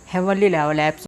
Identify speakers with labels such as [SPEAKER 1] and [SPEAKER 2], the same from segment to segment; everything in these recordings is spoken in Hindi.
[SPEAKER 1] Heavenly level apps.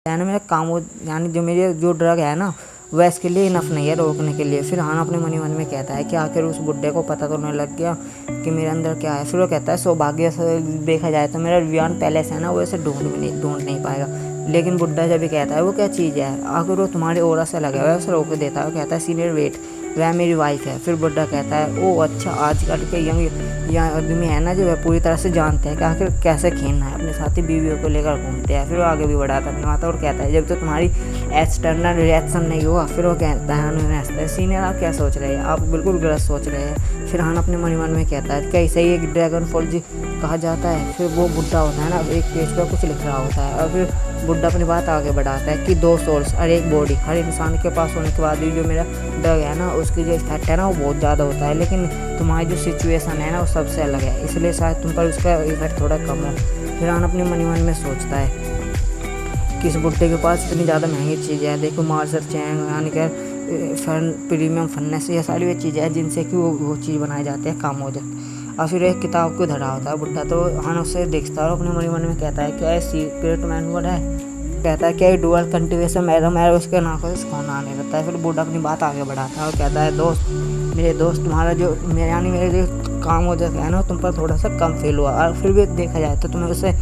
[SPEAKER 1] है ना मेरा काम वो, यानी जो मेरे जो ड्रग है ना वह इसके लिए इनफ नहीं है रोकने के लिए। फिर हान अपने मन ही मन में कहता है कि आखिर उस बुड्ढे को पता तो नहीं लग गया कि मेरे अंदर क्या है। फिर वो कहता है सौभाग्य से देखा जाए तो मेरा विवान पैलेस है ना वो इसे ढूंढ नहीं पाएगा। लेकिन बुड्ढा जब भी कहता है वो क्या चीज़ है, आखिर वो तुम्हारे ओरा से लगा हुआ है, उसे रोक देता है। वो कहता है सीनियर वेट, वह मेरी वाइफ है। फिर बुड्ढा कहता है ओ अच्छा, आजकल के यंग आदमी है ना जो वह पूरी तरह से जानते हैं कि आखिर कैसे खेलना है, अपने साथी बीवियों को लेकर घूमते हैं। फिर वो आगे भी बढ़ाता अपनी माता और कहता है जब तो तुम्हारी एक्सटर्नल रिएक्शन नहीं हुआ। फिर वो कहता है उन्होंने हंसता है सीनियर आप क्या सोच रहे हैं, आप बिल्कुल गलत सोच रहे हैं। फिर हान अपने मन ही मन में कहता है क्या इसे एक ड्रैगन फॉल जी कहा जाता है। फिर वो बुड्ढा होता है ना एक पेज पर कुछ लिख रहा होता है और फिर बुड्ढा अपनी बात आगे बढ़ाता है कि 2 सोल्स और एक बॉडी हर इंसान के पास होने के बाद भी जो मेरा ड्रग है ना उसकी जो इफेक्ट है ना वो बहुत ज़्यादा होता है, लेकिन तुम्हारी जो सिचुएशन है ना वो सबसे अलग है, इसलिए शायद तुम पर उसका इफेक्ट थोड़ा कम हो। फिर हान अपने मन ही मन में सोचता है कि इस बुड्ढे के पास इतनी ज़्यादा महंगी चीज़ें हैं, देखो मार्सर चैन यानी कि फन प्रीमियम फन्नेस, ये सारी वे चीज़ें हैं जिनसे कि वो चीज़ बनाई जाती है, काम हो जाती है। और फिर एक किताब को धरा होता है बुड्ढा, तो हान उससे देखता है और अपने मन ही मन में कहता है क्या सीक्रेट मैनुअल है। कहता है क्या डुअल कंटिन्यूएशन मैडम है, उसके नाम को कौन आने लगता है। फिर बुड्ढा अपनी बात आगे बढ़ाता है और कहता है दोस्त मेरे दोस्त तुम्हारा जो मेरे यानी मेरे जो काम हो जाता है ना तुम पर थोड़ा सा कम फील हुआ, और फिर भी देखा जाए तो तुम्हें उससे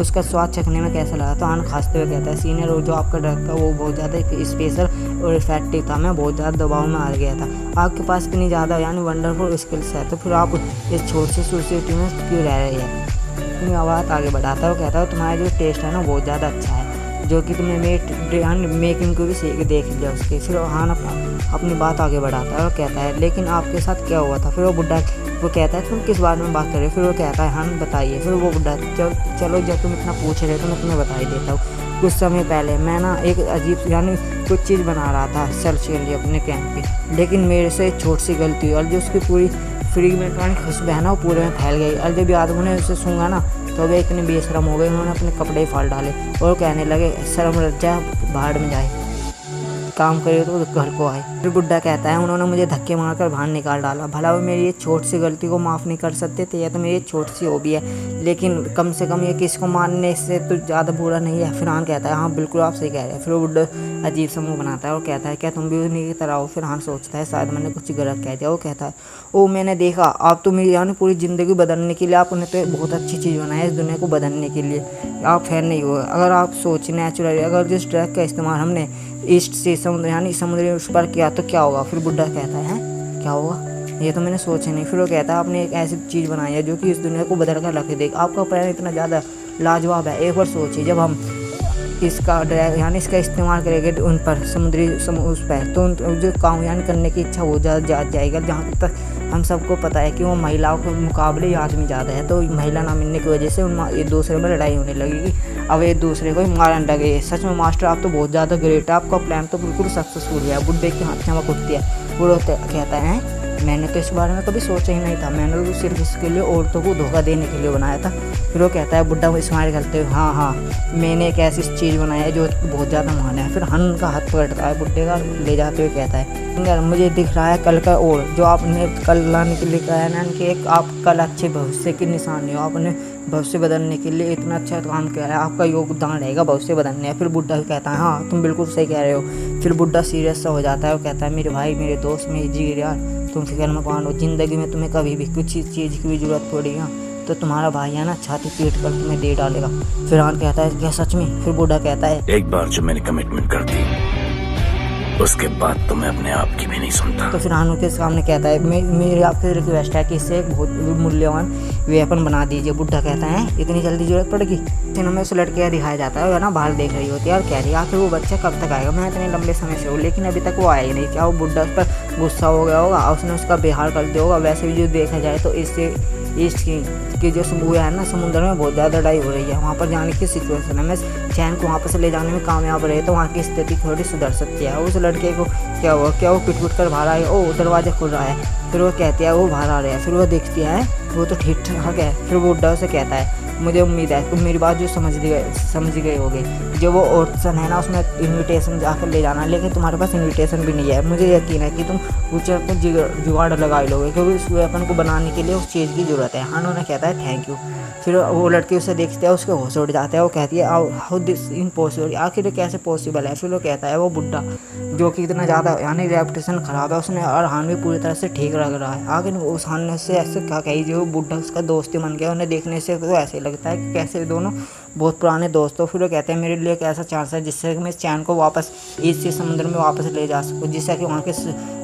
[SPEAKER 1] उसका स्वाद चखने में कैसा लगा। तो हान खांसते हुए कहता है सीनियर वो जो आपका ड्रग था वो बहुत ज़्यादा स्पेशल और इफेक्टिव था, मैं बहुत ज़्यादा दबाव में आ गया था। आपके पास इतनी ज़्यादा यानी वंडरफुल स्किल्स है, तो फिर आप इस छोटी सी सोसाइटी में क्यों रह रही है। अपनी आवाज़ आगे बढ़ाता है वो कहता है तुम्हारा जो टेस्ट है ना बहुत ज़्यादा अच्छा है, जो कि तुमने मेकिंग को भी सीख देख लिया उसके। फिर हान अपनी बात आगे बढ़ाता है और कहता है लेकिन आपके साथ क्या हुआ था। फिर वो बुड्ढा वो कहता है तुम किस बारे में बात कर रहे हो। फिर वो कहता है हान बताइए। फिर वो बुड्ढा चलो जब तुम इतना पूछ रहे हो तो मैं तुम्हें बता ही देता हूँ। कुछ समय पहले मैं ना एक अजीब यानी कुछ चीज़ बना रहा था सेल्फ के लिए अपने कैंप पे, लेकिन मेरे से एक छोटी सी गलती हुई और जो उसकी पूरी फ्री में खुशबू है ना वो पूरे में फैल गई। और जब आदमी ने उसे सूंघा ना तो वे इतने बेशरम हो गए, उन्होंने अपने कपड़े फाड़ डाले और कहने लगे शर्म लज्जा भाड़ में जाए। काम करे तो घर को आए। फिर बुड्ढा कहता है उन्होंने मुझे धक्के मारकर बाहर निकाल डाला, भला वो मेरी ये छोटी सी गलती को माफ़ नहीं कर सकते थे? या तो मेरी छोटी सी हॉबी है, लेकिन कम से कम ये किसको मारने से तो ज़्यादा बुरा नहीं है। फिरहान कहता है हाँ बिल्कुल आप सही कह रहे हैं। फिर वो बुड्ढा अजीब सा मुँह बनाता है और कहता है क्या तुम भी उन्हीं की तरह हो? फिरहान सोचता है शायद मैंने कुछ गलत कह दिया। वो कहता है ओ मैंने देखा आप तो मेरी यानी पूरी ज़िंदगी बदलने के लिए आपने तो बहुत अच्छी चीज़ बनाई है इस दुनिया को बदलने के लिए, आप फैन नहीं हुए। अगर आप सोच नेचुरली अगर जिस ट्रैक का इस्तेमाल हमने ईस्ट से समुद्र यानी समुद्री उस पर किया तो क्या होगा? फिर बुड्ढा कहता है क्या होगा, ये तो मैंने सोचा नहीं। फिर वो कहता है आपने एक ऐसी चीज़ बनाई है जो कि इस दुनिया को बदल कर रख देगी, आपका प्लान इतना ज़्यादा लाजवाब है। एक बार सोचिए जब हम इसका ड्रैग यानी इसका इस्तेमाल करेंगे उन पर समुद्री उस पर तो जो काम यानी करने की इच्छा वो ज़्यादा जाएगा। जहाँ तक हम सबको पता है कि वो महिलाओं के मुकाबले ही आदमी ज़्यादा है, तो महिला ना मिलने की वजह से उन एक दूसरे में लड़ाई होने लगेगी, अब एक दूसरे को ही मारने लगे। सच में मास्टर आप तो बहुत ज़्यादा ग्रेट है, आपका प्लान तो बिल्कुल सक्सेसफुल है। बुड्ढे के हाथ चमक उठती है। वो कहता है मैंने तो इस बारे में कभी सोचा ही नहीं था, मैंने तो सिर्फ इसके लिए औरतों को धोखा देने के लिए बनाया था। फिर वो कहता है बुड्ढा स्माइल करते हुए हाँ मैंने एक ऐसी चीज़ बनाई है जो बहुत ज़्यादा महान है। फिर हन का हाथ पकड़ता है बुड्ढे का ले जाते हुए कहता है मुझे दिख रहा है कल का और जो आपने कल लाने के लिए कहा है ना कि एक आप कल अच्छे भविष्य की निशानी हो, आपने भविष्य बदलने के लिए इतना अच्छा काम किया है, आपका योगदान रहेगा भविष्य बदलने है। फिर बुड्ढा कहता है हाँ तुम बिल्कुल सही कह रहे हो। फिर बुड्ढा सीरियस सा हो जाता है और कहता है मेरे भाई मेरे दोस्त मेरे जिगर यार तुम फिक्र मत मानो, ज़िंदगी में तुम्हें कभी भी कुछ चीज़ की भी ज़रूरत पड़ेगी ना तो तुम्हारा भाई है ना छाती पीट कर तुम्हें दे डालेगा। फिर हान कहता है क्या सच में? फिर बुड्ढा कहता है
[SPEAKER 2] एक बार जो मैंने कमिटमेंट कर दी उसके बाद तो मैं अपने आप की भी नहीं सुनता।
[SPEAKER 1] तो फिर हान के सामने कहता है मेरी आपसे रिक्वेस्ट है कि इससे एक बहुत मूल्यवान वेपन बना दीजिए। बुड्ढा कहता है इतनी जल्दी जरूरत पड़ेगी? सिनेमा में उस लड़के का दिखाया जाता है ना बाहर देख रही होती है और कह रही है आखिर वो बच्चा कब तक आएगा, मैं इतने लंबे समय से हूँ लेकिन अभी तक वो आया ही नहीं। क्या वो बुड्ढा उस पर गुस्सा हो गया होगा, उसने उसका बेहाल कर दिया होगा? वैसे भी जो देखा जाए तो इससे ईस्ट की जो समूह है ना समुद्र में बहुत ज़्यादा लड़ाई हो रही है, वहाँ पर जाने की सिचुएशन है। मैं चैन को वापस ले जाने में कामयाब रहे तो वहाँ की स्थिति थोड़ी सुधर सकती है। उस लड़के को क्या हुआ, क्या वो पिट कर बाहर आए, ओ दरवाज़ा खुल रहा है। फिर वो कहती है वो बाहर आ रहा है। फिर वो देखती है वो तो ठीक ठाक है। फिर वो बुड्ढा से कहता है मुझे उम्मीद है तुम मेरी बात जो समझ गए होगे, जो वो ऑप्शन है ना उसमें इनविटेशन जाकर ले जाना, लेकिन तुम्हारे पास इनविटेशन भी नहीं है। मुझे यकीन है कि तुम कुछ जुगाड़ लगा लोगे क्योंकि उस वेपन को बनाने के लिए उस चीज़ की ज़रूरत है। हाँ उन्होंने कहता है थैंक यू। फिर वो लड़की उसे देखते हैं उसके होश उड़ जाता है। वो कहती है हाउ दिस इम्पॉसिबल, आखिर कैसे पॉसिबल है? फिर वो कहता है वो बुड्ढा जो कि इतना ज़्यादा यानी रेपुटेशन ख़राब है उसने और हान भी पूरी तरह से ठीक लग रहा है। आखिर उस हान ने से ऐसे क्या कही जो बुड्ढा उसका दोस्त ही बन गया, उन्हें देखने से तो ऐसे लगता है कि कैसे दोनों बहुत पुराने दोस्त हो। फिर वो कहते हैं मेरे लिए एक ऐसा चांस है जिससे मैं इस चैन को वापस ईस्ट से समुद्र में वापस ले जा सकूँ, जिससे कि वहाँ की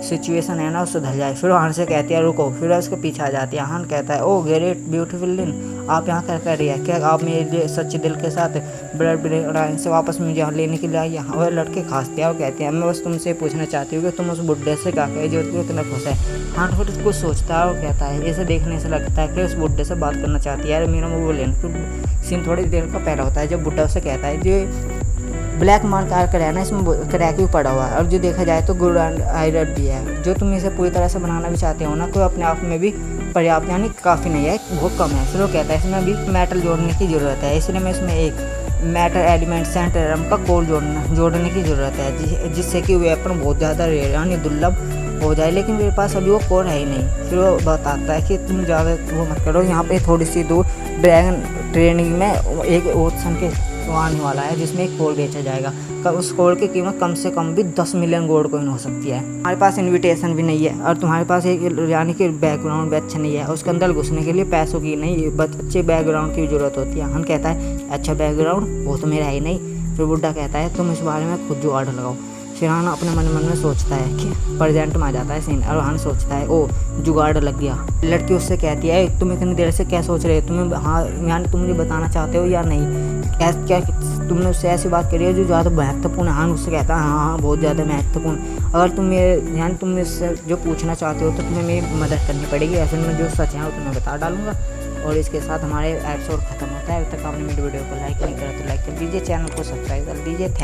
[SPEAKER 1] सिचुएशन है ना सुधर जाए। फिर हान से कहती है रुको, फिर उसके पीछे आ जाती है। हान कहता है ओ ग्रेट ब्यूटीफुल दिन, आप यहाँ क्या कर रही है? क्या आप मेरे लिए सच्चे दिल के साथ ब्लड से वापस मुझे यहाँ लेने के लिए आई? यहाँ और लड़के खांसते हैं और कहते हैं मैं बस तुमसे पूछना चाहती हूँ कि तुम उस बुड्ढे से क्या कहे जो इतना खुश है। हाँ फिर कुछ सोचता है और कहता है इसे देखने से लगता है कि उस बुड्ढे से बात करना चाहती है यार मेरा मुँह बोले। फिर सीन थोड़ी देर का पहला होता है जब बुड्ढा उसे कहता है जो ब्लैक मार्क का है ना इसमें क्रैक भी पड़ा हुआ है और जो देखा जाए तो गुड एंड आयरन भी है। जो तुम इसे पूरी तरह से बनाना भी चाहते हो ना तो अपने आप में भी पर्याप्त यानी काफ़ी नहीं है, बहुत कम है। फिर वो कहता है इसमें भी मेटल जोड़ने की ज़रूरत है, इसलिए मैं इसमें एक मेटल एलिमेंट सेंटरम का कोर जोड़ने की ज़रूरत है जिससे कि वेपन बहुत ज़्यादा रेयर यानी दुर्लभ हो जाए, लेकिन मेरे पास अभी वो कोर है ही नहीं। फिर वो बताता है कि तुम ज़्यादा वो मत करो, यहाँ पे थोड़ी सी दूर ड्रैगन ट्रेनिंग में एक ओशन के आने वाला है जिसमें एक कोर बेचा जाएगा। उस कोर की कीमत कम से कम भी 10 मिलियन गोल्ड कॉइन हो सकती है। हमारे पास इनविटेशन भी नहीं है और तुम्हारे पास एक यानी कि बैकग्राउंड भी अच्छा नहीं है, उसके अंदर घुसने के लिए पैसों की नहीं अच्छे बैकग्राउंड की जरूरत होती है। हम कहता है अच्छा बैकग्राउंड वो तो मेरा है ही नहीं। फिर बुड्ढा कहता है तुम इस बारे में खुद जुगाड़ लगाओ। फिर हान अपने मन में सोचता है कि प्रेजेंट में आ जाता है सीन और हान सोचता है ओ जुगाड़ लग गया। लड़की उससे कहती है तुम इतनी देर से क्या सोच रहे हो, तुम्हें हाँ यानी तुम मुझे बताना चाहते हो या नहीं, क्या तुमने उससे ऐसी बात करी है जो ज़्यादा महत्वपूर्ण है? हान उससे कहता है हाँ बहुत ज़्यादा महत्वपूर्ण, अगर तुम मेरे यानी तुम इससे जो पूछना चाहते हो तो तुम्हें मेरी मदद करनी पड़ेगी, ऐसे में जो सच है वो तुम्हें बता डालूंगा। और इसके साथ हमारे एपिसोड खत्म होता है। अभी तक आपने मेरी वीडियो को लाइक नहीं करा तो लाइक कर दीजिए, चैनल को सब्सक्राइब कर दीजिए। थैंक